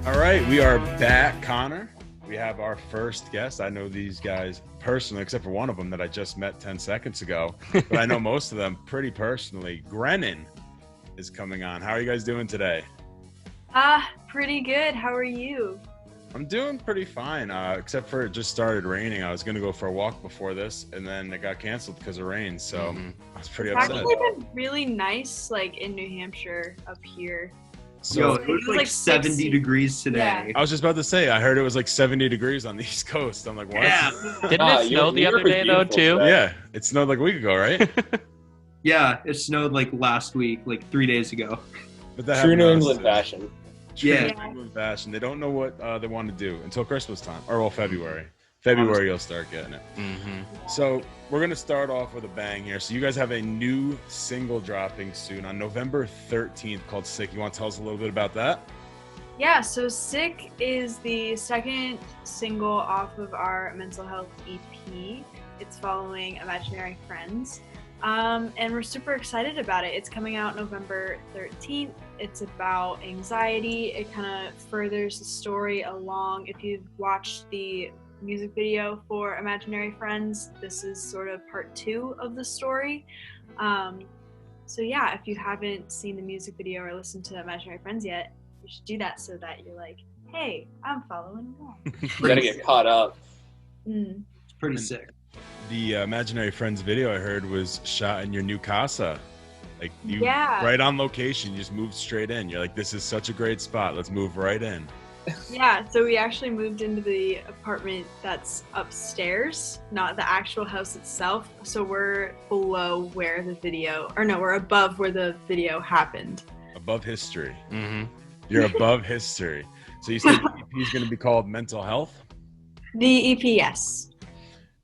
All right, we are back, Connor. We have our first guest. I know these guys personally, except for one of them that I just met 10 seconds ago, but I know most of them pretty personally. Grenon is coming on. How are you guys doing today? Pretty good. How are you? I'm doing pretty fine, except for it just started raining. I was going to go for a walk before this, and then it got canceled because of rain, so I was pretty upset. It's actually been really nice, like, in New Hampshire up here. So it was like 70 degrees today. Yeah. I was just about to say, I heard it was like 70 degrees on the East Coast. I'm like, what? Yeah. Didn't it snow the other day, though, too? Yeah, it snowed like a week ago, right? Yeah, it snowed like last week, like 3 days ago. But that True New happened to us England today. fashion. True Yeah. New England fashion. They don't know what they want to do until Christmas time, or well, February. February, you'll start getting it. So we're gonna start off with a bang here. So you guys have a new single dropping soon on November 13th called "Sick." You want to tell us a little bit about that? Yeah, so Sick is the second single off of our mental health EP. It's following Imaginary Friends. And we're super excited about it. It's coming out November 13th. It's about anxiety. It kind of furthers the story along. If you've watched the music video for Imaginary Friends, this is sort of part 2 of the story. So yeah, if you haven't seen the music video or listened to Imaginary Friends yet, you should do that so that you're like, hey, I'm following along. You gotta get caught up. It's pretty sick. The Imaginary Friends video I heard was shot in your new casa. Like you, Yeah. right on location, you just moved straight in. You're like, this is such a great spot. Let's move right in. Yeah, so we actually moved into the apartment that's upstairs, not the actual house itself. So we're below where the video, or no, we're above where the video happened. Above history. You're above history. So you said the EP is going to be called Mental Health? The EP, yes.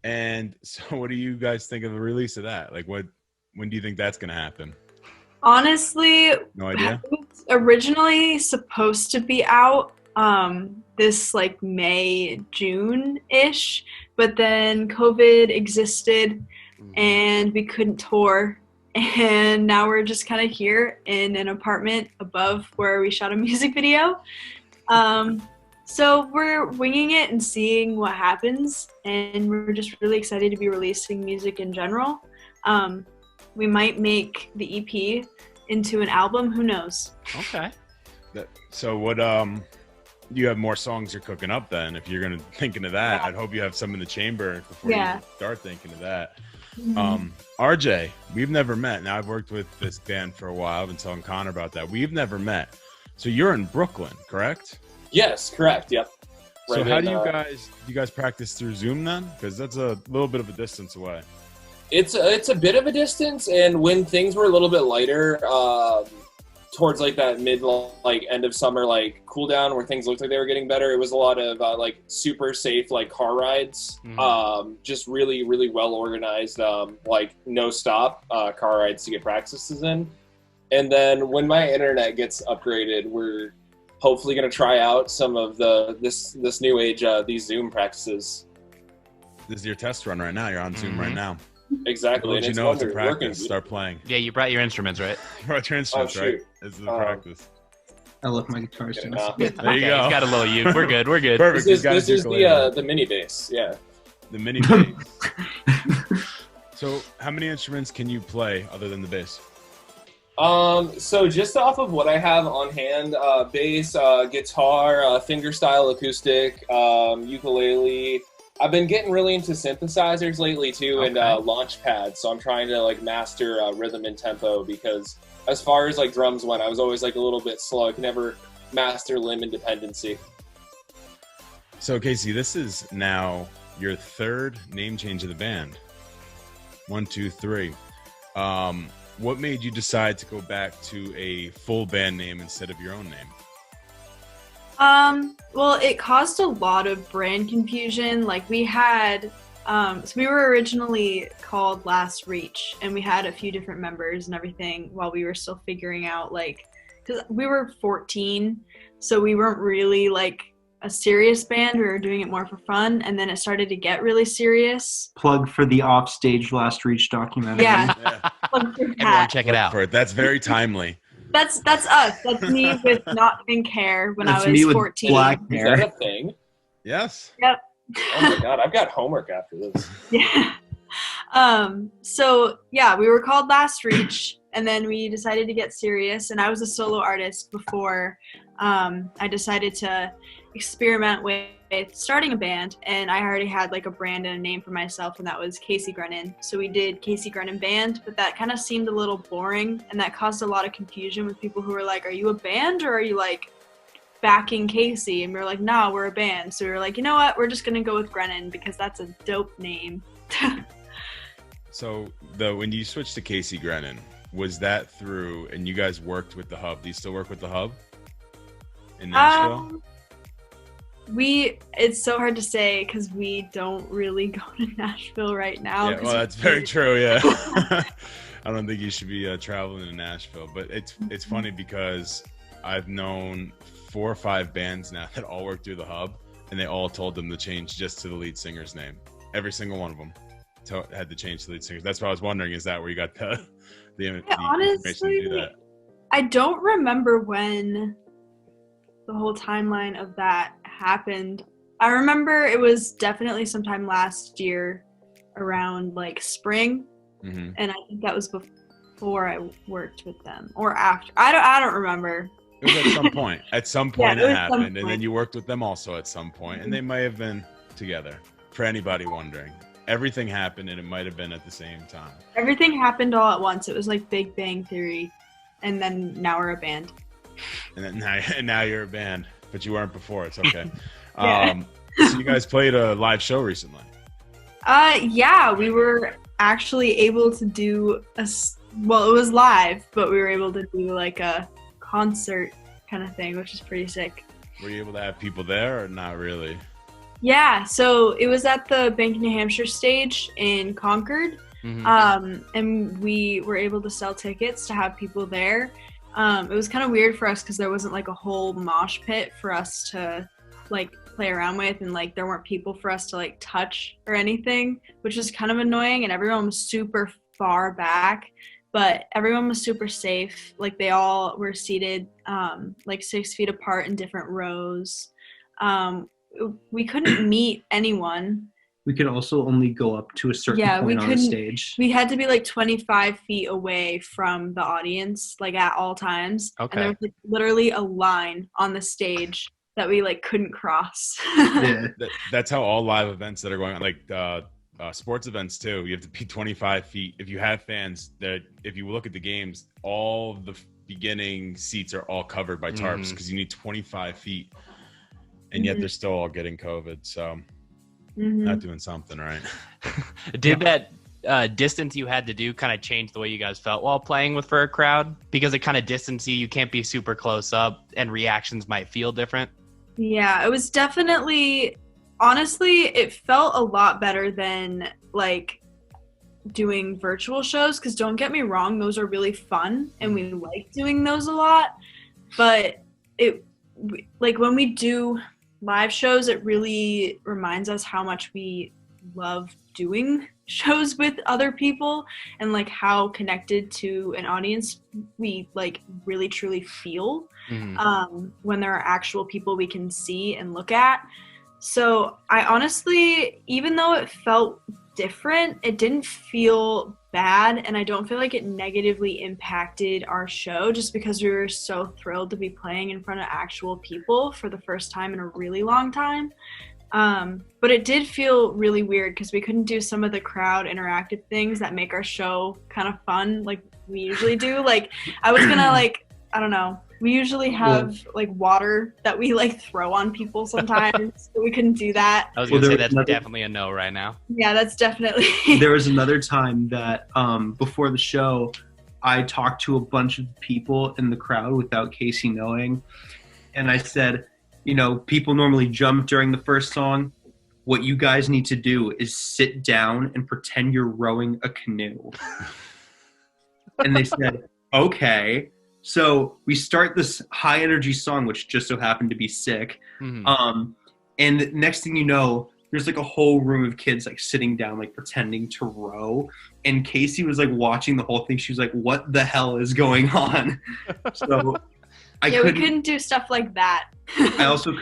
And so what do you guys think of the release of that? Like when do you think that's going to happen? Honestly, No idea? it was originally supposed to be out this like May, June-ish, but then COVID existed and we couldn't tour. And now we're just kind of here in an apartment above where we shot a music video. So we're winging it and seeing what happens. And we're just really excited to be releasing music in general. We might make the EP into an album. Who knows? Okay. So what, you have more songs you're cooking up then. If you're going to thinking of that, I'd hope you have some in the chamber before you start thinking of that. RJ, we've never met. Now I've worked with this band for a while. I've been telling Connor about that. We've never met. So you're in Brooklyn, correct? Yes, correct. Yep. So how do you guys practice through Zoom then? Because that's a little bit of a distance away. It's a bit of a distance, and when things were a little bit lighter, towards like that end of summer cool down where things looked like they were getting better, it was a lot of super safe car rides, just really really well organized no stop car rides to get practices in. And then when my internet gets upgraded, we're hopefully going to try out some of this new age these Zoom practices. This is your test run right now. You're on Zoom right now. Exactly. Let you know it's a practice. Start playing. Yeah, you brought your instruments, right? You brought your instruments, right? This is a practice. I love my guitar strings. There you go. He's got a little uke. We're good. We're good. Perfect. This is the mini bass. Yeah. The mini bass. So how many instruments can you play other than the bass? So just off of what I have on hand, bass, guitar, fingerstyle acoustic, ukulele. I've been getting really into synthesizers lately too, and launch pads. So I'm trying to master rhythm and tempo, because as far as drums went, I was always a little bit slow. I could never master limb and dependency. So Kacie, this is now your third name change of the band. 1, 2, 3. What made you decide to go back to a full band name instead of your own name? Well, it caused a lot of brand confusion. We had, so we were originally called Last Reach, and we had a few different members and everything while we were still figuring out, because we were 14, so we weren't really, a serious band. We were doing it more for fun, and then it started to get really serious. Plug for the Offstage Last Reach documentary. Yeah. Everyone check it out. That's very timely. That's us. That's me with not having hair when That's I me was with 14. black Is hair. that a thing? Yes. Yep. Oh my god, I've got homework after this. Yeah. So yeah, we were called Last Reach, and then we decided to get serious. And I was a solo artist before I decided to experiment with starting a band. And I already had like a brand and a name for myself, and that was Kacie Grenon. So we did Kacie Grenon Band, but that kind of seemed a little boring, and that caused a lot of confusion with people who were like, "Are you a band or are you like backing Kacie?" And we were like, "No, we're a band." So we were like, you know what? We're just gonna go with Grenon because that's a dope name. So when you switched to Kacie Grenon, was that through, and you guys worked with the Hub? Do you still work with the Hub in Nashville? It's so hard to say because we don't really go to Nashville right now. Yeah, well, that's very true. Yeah, I don't think you should be traveling to Nashville, but it's funny because I've known 4 or 5 bands now that all work through the Hub, and they all told them to change just to the lead singer's name. Every single one of them had to change the lead singer. That's why I was wondering, is that where you got the information to do that? I don't remember when the whole timeline of that happened. I remember it was definitely sometime last year around like spring, and I think that was before I worked with them or after. I don't remember. It was at some point. At some point it happened, and then you worked with them also at some point, and they may have been together. For anybody wondering, everything happened, and it might have been at the same time. Everything happened all at once. It was like Big Bang Theory, and then now we're a band. And then now you're a band, but you weren't before. It's okay. Yeah. So you guys played a live show recently. Yeah, we were actually able to do it was live, but we were able to do like a concert kind of thing, which is pretty sick. Were you able to have people there or not really? Yeah, so it was at the Bank of Hampshire stage in Concord, and we were able to sell tickets to have people there. It was kind of weird for us because there wasn't like a whole mosh pit for us to like play around with, and like there weren't people for us to like touch or anything, which was kind of annoying, and everyone was super far back, but everyone was super safe. Like they all were seated like 6 feet apart in different rows. We couldn't meet anyone. We could also only go up to a certain point on the stage. We had to be like 25 feet away from the audience, like at all times. Okay. And there was like, literally a line on the stage that we like couldn't cross. Yeah. That's how all live events that are going on, like sports events too. You have to be 25 feet. If you have fans, that if you look at the games, all the beginning seats are all covered by tarps because you need 25 feet. And yet they're still all getting COVID, so not doing something right. Did that distance you had to do kind of change the way you guys felt while playing for a crowd? Because it kind of distanced you can't be super close up, and reactions might feel different. Yeah, it was definitely, honestly, it felt a lot better than like doing virtual shows, because don't get me wrong, those are really fun, and we like doing those a lot, but like when we do live shows, it really reminds us how much we love doing shows with other people, and like how connected to an audience we like really truly feel when there are actual people we can see and look at. So I honestly, even though it felt different, it didn't feel bad, and I don't feel like it negatively impacted our show, just because we were so thrilled to be playing in front of actual people for the first time in a really long time. But it did feel really weird because we couldn't do some of the crowd interactive things that make our show kind of fun like we usually do. Like I was gonna like, I don't know, we usually have like water that we like throw on people sometimes, but we couldn't do that. I was gonna say that's definitely a no right now. Yeah, that's definitely. There was another time that before the show, I talked to a bunch of people in the crowd without Kacie knowing, and I said, you know, people normally jump during the first song. What you guys need to do is sit down and pretend you're rowing a canoe. And they said, okay. So we start this high energy song, which just so happened to be Sick. And next thing you know, there's like a whole room of kids like sitting down, like pretending to row. And Kacie was like watching the whole thing. She was like, what the hell is going on? So we couldn't do stuff like that. I also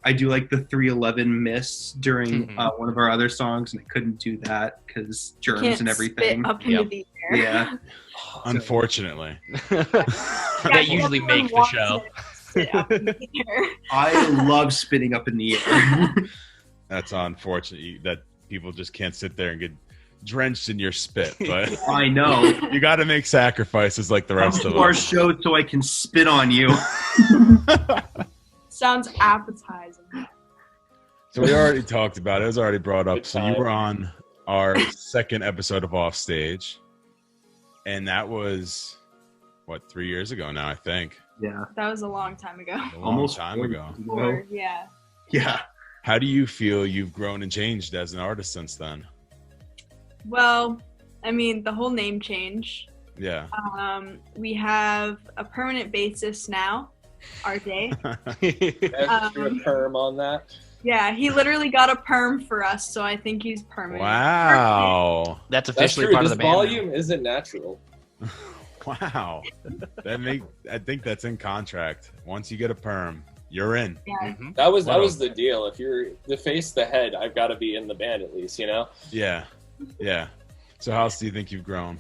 I do like the 311 miss during one of our other songs, and I couldn't do that because germs and everything. Spit up into the air. Yeah. Unfortunately. That usually makes the show. I love spitting up in the air. That's unfortunate that people just can't sit there and get drenched in your spit. But I know. You got to make sacrifices like the rest of us. Our show so I can spit on you. Sounds appetizing. So we already talked about it. It was already brought up. So you were on our second episode of Offstage. And that was, 3 years ago now, I think. Yeah. That was a long time ago. Almost time ago. Yeah. Yeah. How do you feel you've grown and changed as an artist since then? Well, I mean, the whole name change. Yeah. We have a permanent bassist now, RJ. Extra perm on that. Yeah, he literally got a perm for us, so I think he's permanent. Wow. That's officially part of the band. This volume isn't natural. Wow. I think that's in contract. Once you get a perm, you're in. Yeah. Mm-hmm. That was the deal. If you're the face, the head, I've got to be in the band at least, you know? Yeah. Yeah. So how else do you think you've grown?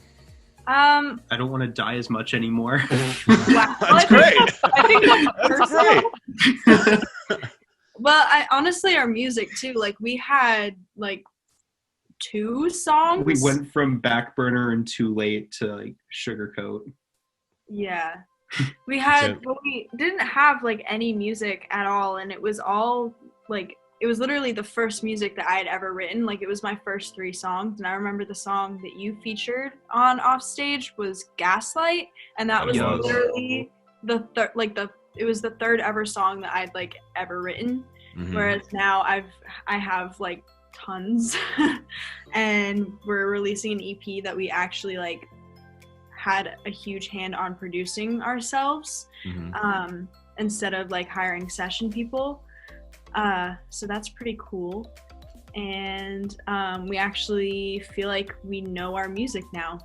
I don't want to die as much anymore. Wow. That's great. I think that's That's great. Well, honestly, our music too. Like we had like 2 songs. We went from Back Burner and Too Late to like Sugarcoat. Yeah. We didn't have like any music at all, and it was all like it was literally the first music that I had ever written. Like it was my first 3 songs, and I remember the song that you featured on Offstage was Gaslight, and that was literally it was the 3rd ever song that I'd like ever written. Mm-hmm. Whereas now I have like tons and we're releasing an EP that we actually like had a huge hand on producing ourselves, instead of like hiring session people. So that's pretty cool. And we actually feel like we know our music now.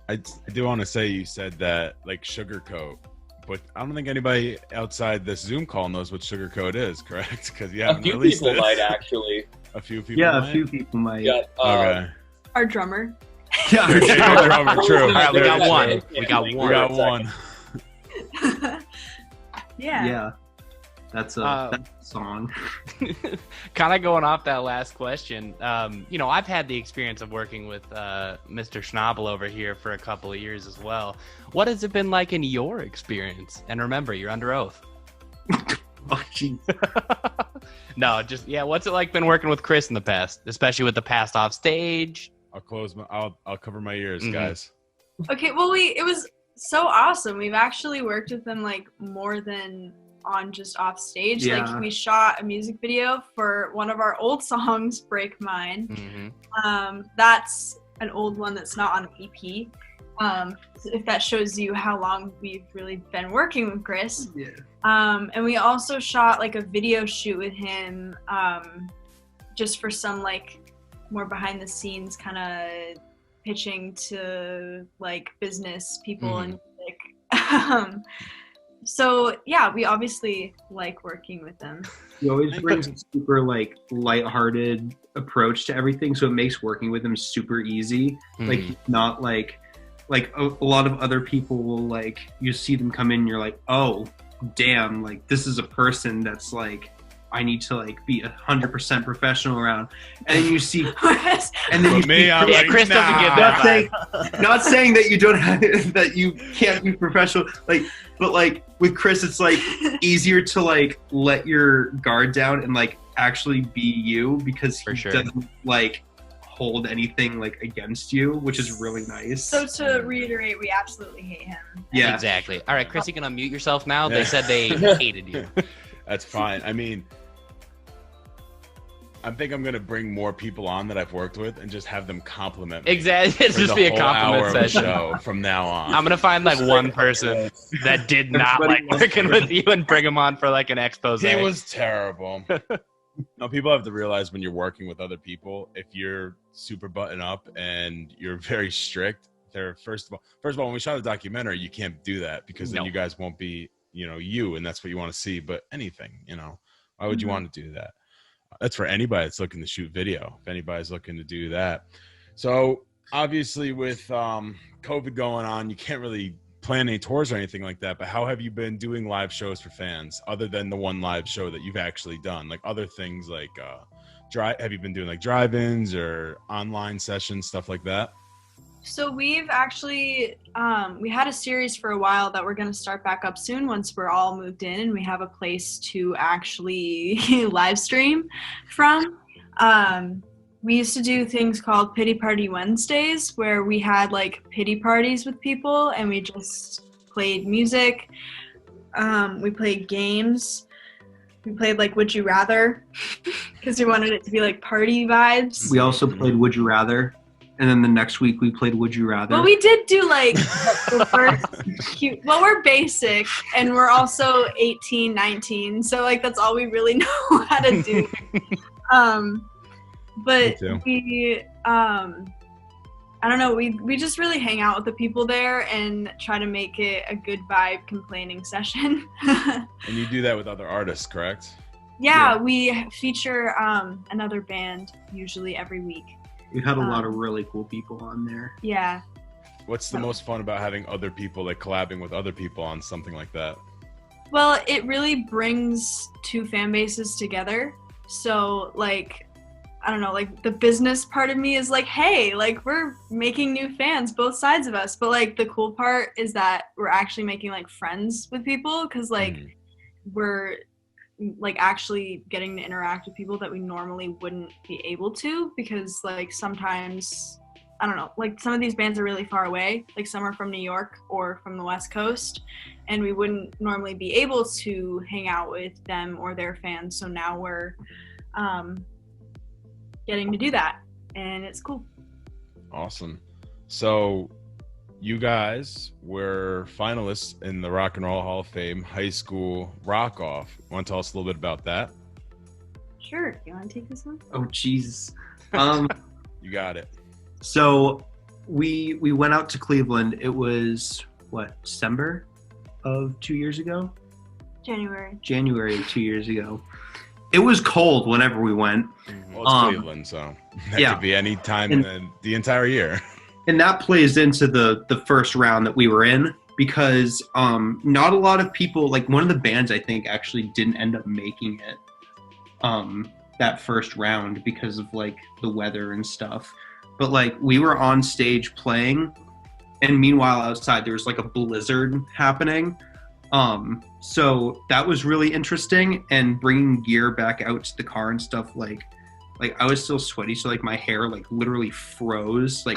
I do want to say you said that like Sugarcoat, but I don't think anybody outside this Zoom call knows what Sugarcoat is, correct? Because you haven't released it. A few people might actually. A few people. Yeah, might? A few people might. Yeah, okay. Our drummer. Yeah, our drummer. True. All right, we got one. We got one. Yeah. Yeah. That's a song. Kind of going off that last question, I've had the experience of working with Mr. Schnabel over here for a couple of years as well. What has it been like in your experience? And remember, you're under oath. Oh, jeez. No, what's it like been working with Chris in the past, especially with the past Offstage? I'll cover my ears, guys. Okay, well, it was so awesome. We've actually worked with them like more than on just Offstage. Yeah. Like we shot a music video for one of our old songs, Break Mine. Mm-hmm. That's an old one that's not on the EP. If that shows you how long we've really been working with Chris. Yeah. And we also shot like a video shoot with him, just for some like more behind the scenes kind of pitching to like business people and music. So yeah, we obviously like working with them. He always brings a super like lighthearted approach to everything, so it makes working with him super easy. Like he's not like a lot of other people will like you see them come in and you're like, oh damn, like this is a person that's like I need to like be 100% professional around, and then you see and then Chris doesn't give that. Not saying that you don't have that you can't be professional, like, but like with Chris it's like easier to like let your guard down and like actually be you, because he doesn't like hold anything like against you, which is really nice. So to reiterate, we absolutely hate him. Yeah, exactly. All right, Chris, you can unmute yourself now. They said they hated you. That's fine. I mean, I think I'm going to bring more people on that I've worked with and just have them compliment me. Exactly. It's just be a compliment session. Show from now on. I'm going to find like one person that did not like working with you and bring him on for like an expose. He was terrible. No, people have to realize when you're working with other people, if you're super button up and you're very strict, they're first of all, when we shot a documentary, you can't do that because then you guys won't be, you, and that's what you want to see. But anything, why would you want to do that? That's for anybody that's looking to shoot video. If anybody's looking to do that. So obviously with COVID going on, you can't really plan any tours or anything like that, but how have you been doing live shows for fans other than the one live show that you've actually done? Like other things like have you been doing like drive-ins or online sessions, stuff like that? So we've actually we had a series for a while that we're going to start back up soon once we're all moved in and we have a place to actually live stream from. We used to do things called Pity Party Wednesdays where we had like pity parties with people and we just played music. We played games. We played like Would You Rather because we wanted it to be like party vibes. We also played Would You Rather. And then the next week we played Would You Rather. Well, we did do like the first cute. Well, we're basic and we're also 18, 19. So like that's all we really know how to do. But we, I don't know, we just really hang out with the people there and try to make it a good vibe complaining session. And you do that with other artists, correct? Yeah, we feature another band usually every week. We've had a lot of really cool people on there. Yeah. What's the most fun about having other people, like collabing with other people on something like that? Well, it really brings two fan bases together. So like, I don't know, like the business part of me is like, hey, like we're making new fans, both sides of us. But like the cool part is that we're actually making like friends with people because like we're like actually getting to interact with people that we normally wouldn't be able to because like sometimes, I don't know, like some of these bands are really far away, like some are from New York or from the West Coast, and we wouldn't normally be able to hang out with them or their fans. So now we're getting to do that, and it's cool. Awesome. So you guys were finalists in the Rock and Roll Hall of Fame High School Rock Off. Want to tell us a little bit about that? Sure. You want to take this one? Oh, Jesus. You got it. So we went out to Cleveland. It was, December of 2 years ago? January of 2 years ago. It was cold whenever we went. Well, it's Cleveland, so that could be any time in the entire year. And that plays into the first round that we were in because not a lot of people, like one of the bands I think actually didn't end up making it that first round because of like the weather and stuff. But like we were on stage playing and meanwhile outside there was like a blizzard happening. So that was really interesting, and bringing gear back out to the car and stuff, like I was still sweaty, so like my hair like literally froze. We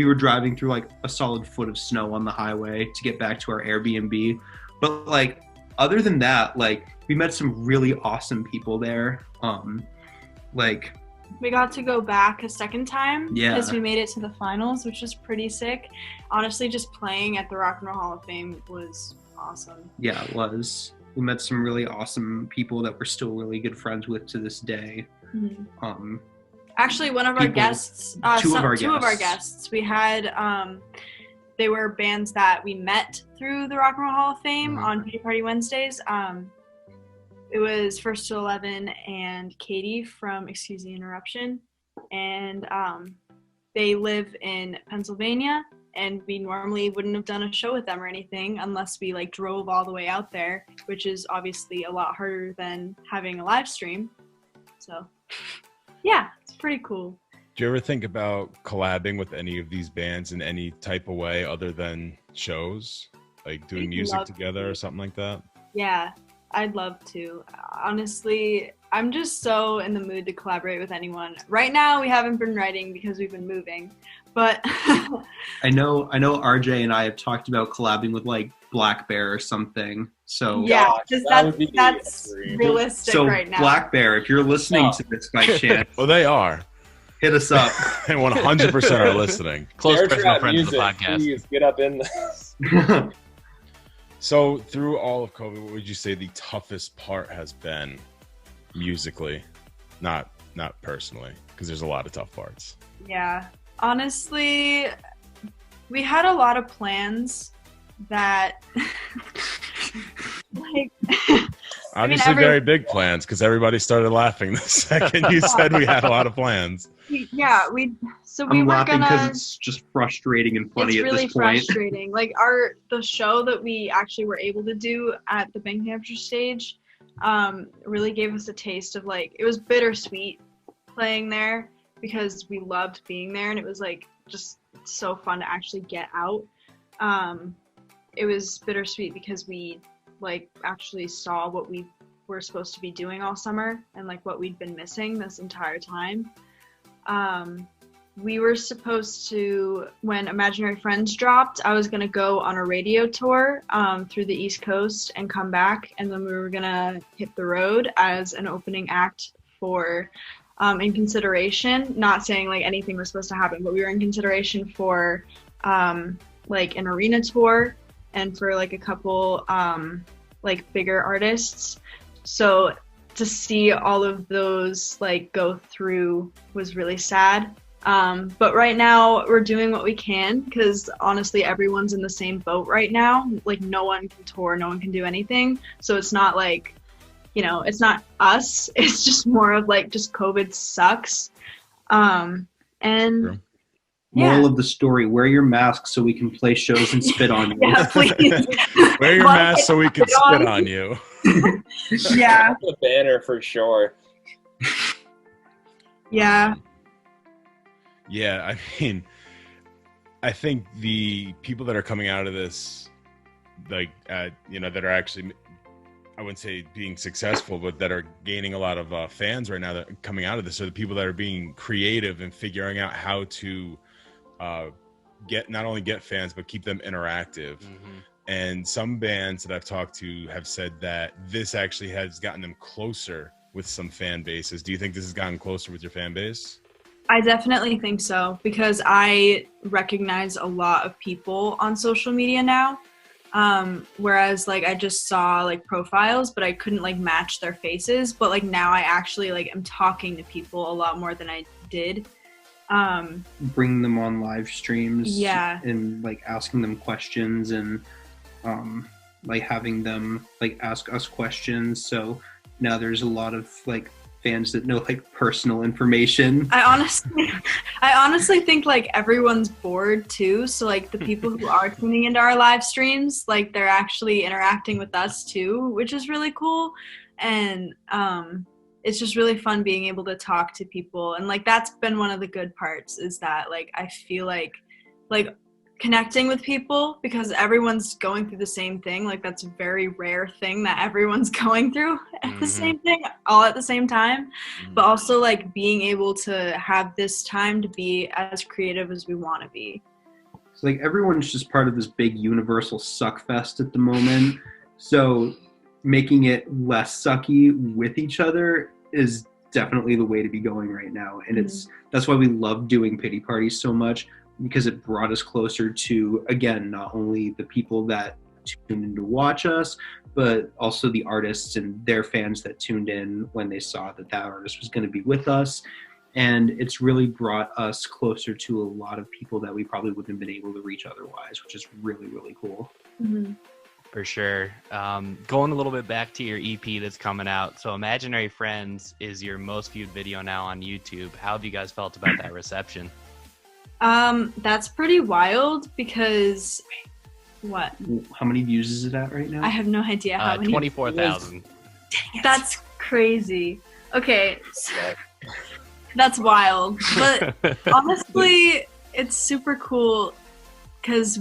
were driving through like a solid foot of snow on the highway to get back to our Airbnb. But like other than that, like we met some really awesome people there. We got to go back a second time because we made it to the finals, which was pretty sick. Honestly, just playing at the Rock and Roll Hall of Fame was awesome. Yeah, it was. We met some really awesome people that we're still really good friends with to this day. Mm-hmm. Actually, one of our guests, two of our guests, we had, they were bands that we met through the Rock and Roll Hall of Fame on Pity Party Wednesdays. It was First to 11 and Katie from Excuse the Interruption. And they live in Pennsylvania, and we normally wouldn't have done a show with them or anything unless we like drove all the way out there, which is obviously a lot harder than having a live stream. So yeah, it's pretty cool. Do you ever think about collabing with any of these bands in any type of way other than shows? Like doing music together or something like that? Yeah, I'd love to. Honestly, I'm just so in the mood to collaborate with anyone. Right now, we haven't been writing because we've been moving, but I know RJ and I have talked about collabing with like Black Bear or something. So yeah, that's realistic right now. Black Bear, if you're listening to this by chance, well, they are. Hit us up. And 100% are listening. Close personal friends of the podcast. Please get up in this. So through all of COVID, what would you say the toughest part has been musically? Not personally, because there's a lot of tough parts. Yeah. Honestly, we had a lot of plans that like obviously very big plans, because everybody started laughing the second you said we had a lot of plans. Yeah, we I'm were laughing gonna. because it's just frustrating and funny It's at really this point. frustrating. Like the show that we actually were able to do at the Bank of Hampshire stage, really gave us a taste of like, it was bittersweet playing there because we loved being there, and it was like just so fun to actually get out. It was bittersweet because we like actually saw what we were supposed to be doing all summer and like what we'd been missing this entire time. We were supposed to, when Imaginary Friends dropped, I was going to go on a radio tour through the East Coast and come back, and then we were going to hit the road as an opening act for In Consideration. Not saying like anything was supposed to happen, but we were in consideration for like an arena tour and for like a couple like bigger artists. So to see all of those like go through was really sad. But right now we're doing what we can, because honestly everyone's in the same boat right now. Like no one can tour, no one can do anything. So it's not like, you know, it's not us. It's just more of like just COVID sucks. And True. Moral of the story: wear your mask so we can play shows and spit on you. Yeah, please. Wear your mask so we can spit on you. Yeah. The banner for sure. Yeah. Yeah, I mean, I think the people that are coming out of this, like, you know, that are actually, I wouldn't say being successful, but that are gaining a lot of fans right now that are coming out of this are the people that are being creative and figuring out how to not only get fans, but keep them interactive. Mm-hmm. And some bands that I've talked to have said that this actually has gotten them closer with some fan bases. Do you think this has gotten closer with your fan base? I definitely think so, because I recognize a lot of people on social media now. Whereas like I just saw like profiles, but I couldn't like match their faces. But like now I actually like am talking to people a lot more than I did. Bring them on live streams. Yeah. And like asking them questions and like having them like ask us questions. So now there's a lot of like fans that know like personal information. I honestly think like everyone's bored too. So like the people who are tuning into our live streams, like they're actually interacting with us too, which is really cool. And it's just really fun being able to talk to people. And like that's been one of the good parts, is that like I feel like connecting with people, because everyone's going through the same thing. Like that's a very rare thing that everyone's going through at the same thing, all at the same time. But also like being able to have this time to be as creative as we want to be. So like everyone's just part of this big universal suck fest at the moment. So making it less sucky with each other is definitely the way to be going right now. And that's why we love doing pity parties so much, because it brought us closer to, again, not only the people that tuned in to watch us, but also the artists and their fans that tuned in when they saw that that artist was going to be with us. And it's really brought us closer to a lot of people that we probably wouldn't have been able to reach otherwise, which is really, really cool. Mm-hmm. For sure. Going a little bit back to your EP that's coming out. So Imaginary Friends is your most viewed video now on YouTube. How have you guys felt about that reception? That's pretty wild, because what? How many views is it at right now? I have no idea how many. 24,000. That's crazy. Okay. That's wild. But honestly, it's super cool, because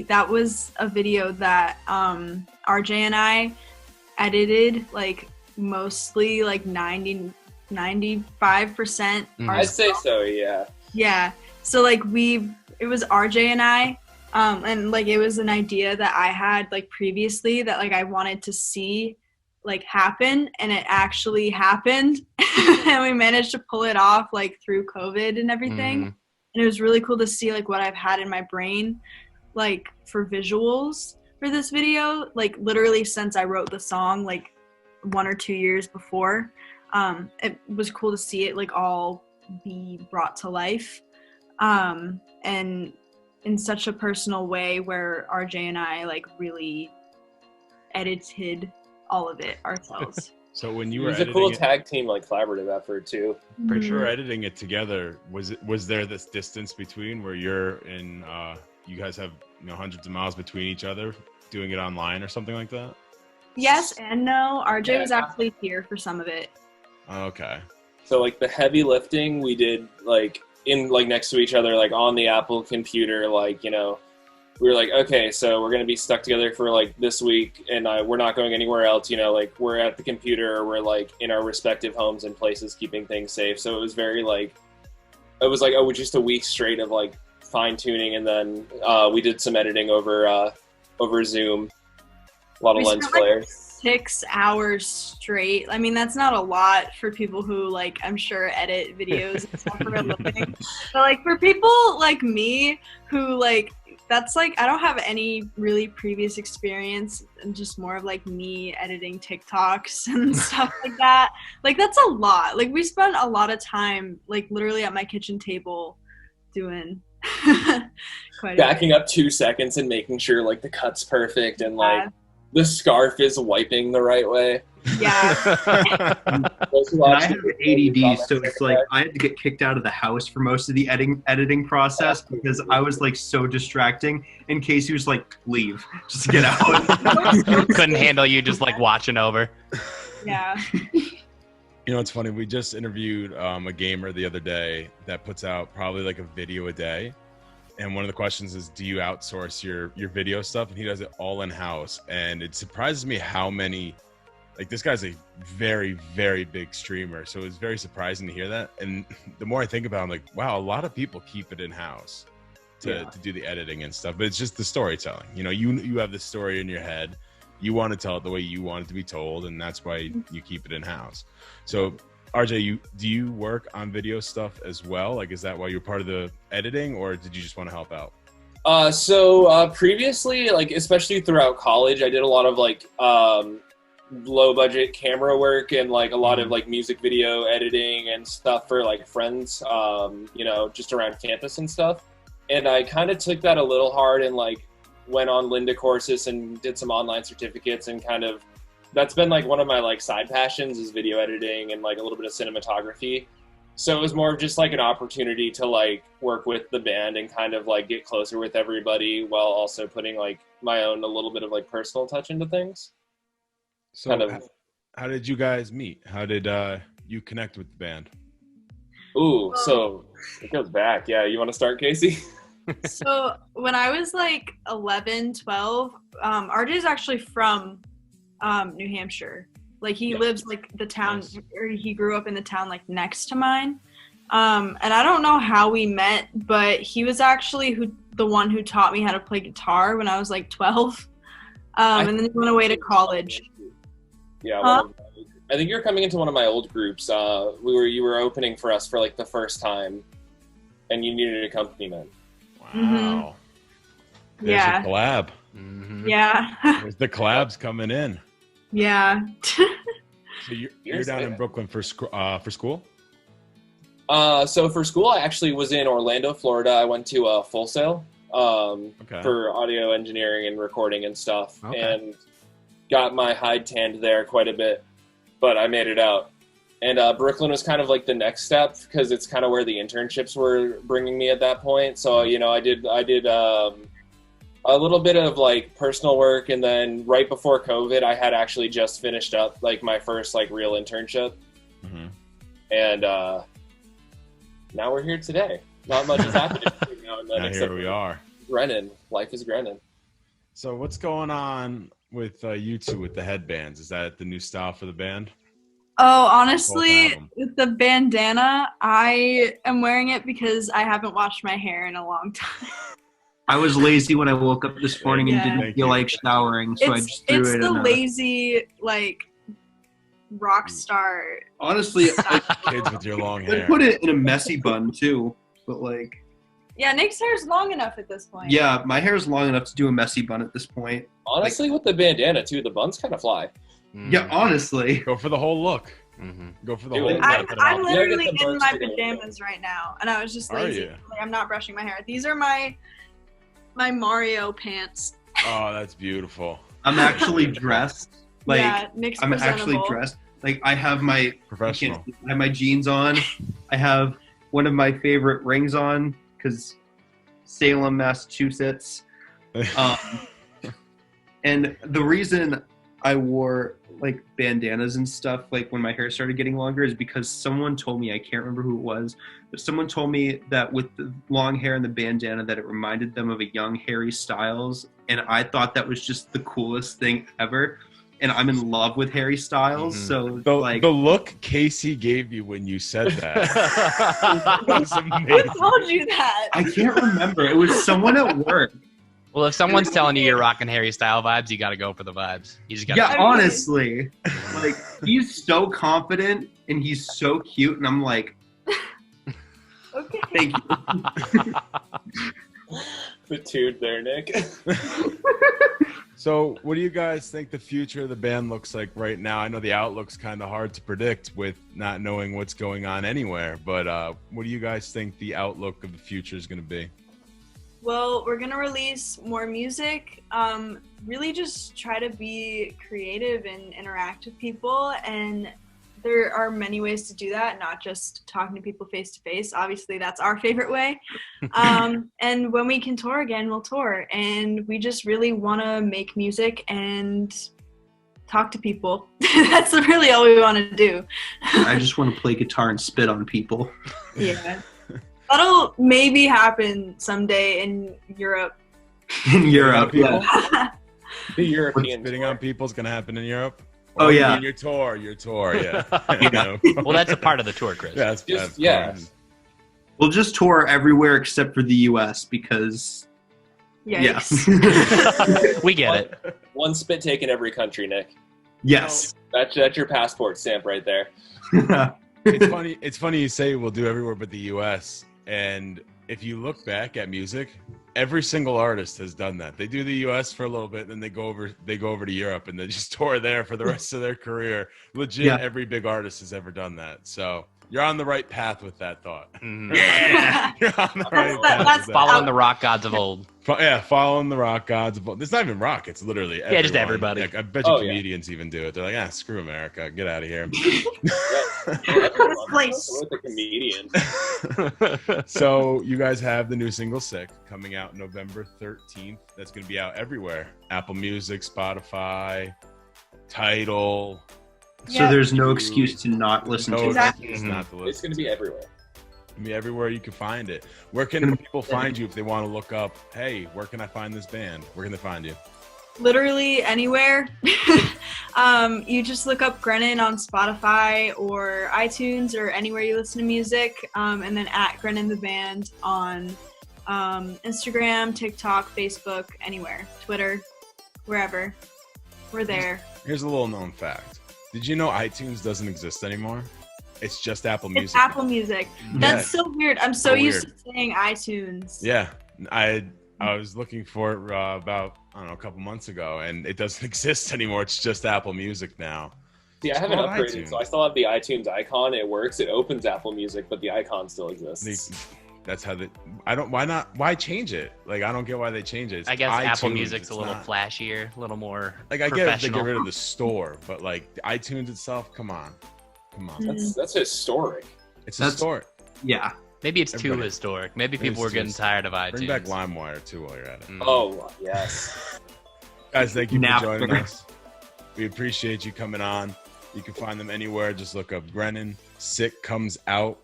that was a video that RJ and I edited like mostly like 95%. I'd say so, yeah. Yeah. So like it was RJ and I, and like it was an idea that I had like previously that like I wanted to see like happen, and it actually happened. And we managed to pull it off like through COVID and everything. And it was really cool to see like what I've had in my brain like for visuals. for this video, like literally since I wrote the song, like 1 or 2 years before. It was cool to see it like all be brought to life, and in such a personal way where RJ and I like really edited all of it ourselves. So when you were it was a cool tag team, like collaborative effort too. For sure, editing it together, was there this distance between where you're in, you guys have hundreds of miles between each other, doing it online or something like that? Yes and no. RJ was actually here for some of it. Okay. So like the heavy lifting we did like in like next to each other, like on the Apple computer, like we were like, okay, so we're gonna be stuck together for like this week, and we're not going anywhere else. Like we're at the computer, we're like in our respective homes and places, keeping things safe. So it was very like, it was like just a week straight of like fine tuning, and then we did some editing over Zoom. A lot of lens flares. Like 6 hours straight. I mean, that's not a lot for people who like I'm sure edit videos and stuff for a living. But like for people like me who like. That's like, I don't have any really previous experience, and just more of like me editing TikToks and stuff like that. Like that's a lot. Like we spent a lot of time like literally at my kitchen table doing backing up 2 seconds and making sure like the cut's perfect and like the scarf is wiping the right way. Yeah. And I have ADD, so it's like I had to get kicked out of the house for most of the editing process because I was like so distracting. And Kacie was like, "Leave, just get out." Couldn't handle you just like watching over. Yeah. It's funny. We just interviewed a gamer the other day that puts out probably like a video a day. And one of the questions is, do you outsource your video stuff? And he does it all in-house. And it surprises me how many, like this guy's a very, very big streamer. So it's very surprising to hear that. And the more I think about it, I'm like, wow, a lot of people keep it in-house to do the editing and stuff. But it's just the storytelling. You have the story in your head. You want to tell it the way you want it to be told. And that's why you keep it in-house. So RJ, do you work on video stuff as well? Like, is that why you're part of the editing, or did you just want to help out? So previously, like especially throughout college, I did a lot of like low budget camera work and like a lot of like music video editing and stuff for like friends, just around campus and stuff. And I kind of took that a little hard and like went on Linda courses and did some online certificates, and kind of that's been like one of my like side passions is video editing and like a little bit of cinematography. So it was more of just like an opportunity to like work with the band and kind of like get closer with everybody while also putting like my own a little bit of like personal touch into things. So how did you guys meet? How did you connect with the band? Ooh, so it goes back. Yeah, you want to start, Kacie? So when I was like 11, 12, RJ's actually from New Hampshire. Like he lives like the town, or he grew up in the town like next to mine. And I don't know how we met, but he was actually the one who taught me how to play guitar when I was like 12. And then he went away to college. Yeah, I think you're coming into one of my old groups. You were opening for us for like the first time, and you needed an accompaniment. Wow. Mm-hmm. There's a collab. Mm-hmm. Yeah. There's the collabs coming in. Yeah. So you're down in Brooklyn for school? So for school, I actually was in Orlando, Florida. I went to Full Sail for audio engineering and recording and stuff, and got my hide tanned there quite a bit, but I made it out. And Brooklyn was kind of like the next step because it's kind of where the internships were bringing me at that point. So I did a little bit of like personal work, and then right before COVID, I had actually just finished up like my first like real internship, and now we're here today. Not much has happened between now and then. Now here we are. Grenon, life is Grenon. So what's going on with you two with the headbands? Is that the new style for the band? Oh, honestly, with the bandana, I am wearing it because I haven't washed my hair in a long time. I was lazy when I woke up this morning and didn't feel like showering, so I just threw it in. It's the lazy, like, rock star. Honestly, kids with your long hair. I put it in a messy bun too, but like, Yeah, Nick's hair's long enough at this point. Yeah, my hair is long enough to do a messy bun at this point. Honestly, with the bandana too, the buns kind of fly. Yeah, honestly. Go for the whole look. Mm-hmm. Go for the Do whole it. look. I'm literally Yeah, get the in my buns together. pajamas right now, and I was just Are lazy. you? Like, I'm not brushing my hair. These are my Mario pants. Oh, that's beautiful. I'm actually dressed. Like, yeah, Nick's I'm actually presentable. dressed. Like, I have my Professional. I have my jeans on. I have one of my favorite rings on because Salem, Massachusetts. And the reason I wore like bandanas and stuff like when my hair started getting longer is because someone told me, I can't remember who it was, but someone told me that with the long hair and the bandana that it reminded them of a young Harry Styles, and I thought that was just the coolest thing ever. And I'm in love with Harry Styles, so The look Casey gave you when you said that was Who amazing. told you that? I can't remember. It was someone at work. Well, if someone's telling you you're rocking Harry Style vibes, you got to go for the vibes. You just got. Yeah, Okay. honestly, like he's so confident and he's so cute, and I'm like, Okay. thank you. The dude there, Nick. So, what do you guys think the future of the band looks like right now? I know the outlook's kind of hard to predict with not knowing what's going on anywhere, but what do you guys think the outlook of the future is going to be? Well, we're going to release more music, really just try to be creative and interact with people, and there are many ways to do that, not just talking to people face to face. Obviously, that's our favorite way. And when we can tour again, we'll tour, and we just really want to make music and talk to people. That's really all we want to do. I just want to play guitar and spit on people. Yeah. That'll maybe happen someday in Europe. In Europe, people? yeah. The European Spitting tour. on people is going to happen in Europe? Oh, you yeah. mean your tour, yeah. You know. Well, that's a part of the tour, Chris. Yeah, that's Just- of yeah. course. We'll just tour everywhere except for the U.S. because, Yikes. We get it. One spit take in every country, Nick. yes. That's your passport stamp right there. It's funny you say we'll do everywhere but the U.S. And if you look back at music, every single artist has done that. They do the U.S. for a little bit, and then they go over to Europe, and they just tour there for the rest of their career. Legit, Yeah. every big artist has ever done that. So you're on the right path with that thought. Mhm. Yeah. You're on the right That's- path with that. Following the rock gods of old. Yeah, following the rock gods. It's not even rock. It's literally Yeah, just everyone. everybody. Like, I bet you Oh, yeah. comedians even do it. They're like, screw America. Get out of here. Place. With the comedian. So you guys have the new single "Sick" coming out November 13th. That's going to be out everywhere: Apple Music, Spotify, Tidal. So there's no excuse to not listen to it. Exactly. It's not the It's list. going to be everywhere. I mean, everywhere you can find it. Where can people find you if they want to look up? Hey, where can I find this band? Where can they find you? Literally anywhere. You just look up Grenon on Spotify or iTunes or anywhere you listen to music, and then at Grenon the Band on Instagram, TikTok, Facebook, anywhere, Twitter, wherever. We're there. Here's a little known fact. Did you know iTunes doesn't exist anymore? It's just Apple Music. It's Apple Music. That's so weird. I'm so So used weird. to saying iTunes. Yeah, I was looking for it about a couple months ago, and it doesn't exist anymore. It's just Apple Music now. See, I It's haven't called upgraded, iTunes. so I still have the iTunes icon. It works. It opens Apple Music, but the icon still exists. That's how they. Why change it? Like, I don't get why they change it. It's I guess Apple iTunes, Music's it's a little not- flashier, a little more Like, I get if they professional. get rid of the store, but like the iTunes itself, come on. That's historic. It's That's- historic. Yeah. Maybe it's too Everybody- historic. Maybe Maybe people it's were getting too- tired of iTunes. Bring back LimeWire too while you're at it. Mm. Oh, yes. Guys, thank you for Napster. joining us. We appreciate you coming on. You can find them anywhere. Just look up Grenon. Sick comes out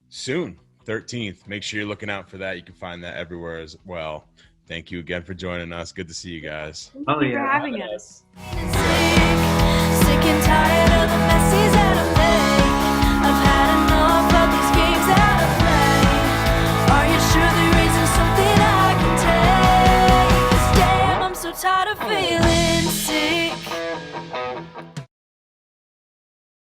soon, 13th. Make sure you're looking out for that. You can find that everywhere as well. Thank you again for joining us. Good to see you guys. Thank you for yeah. having us. Sick and tired.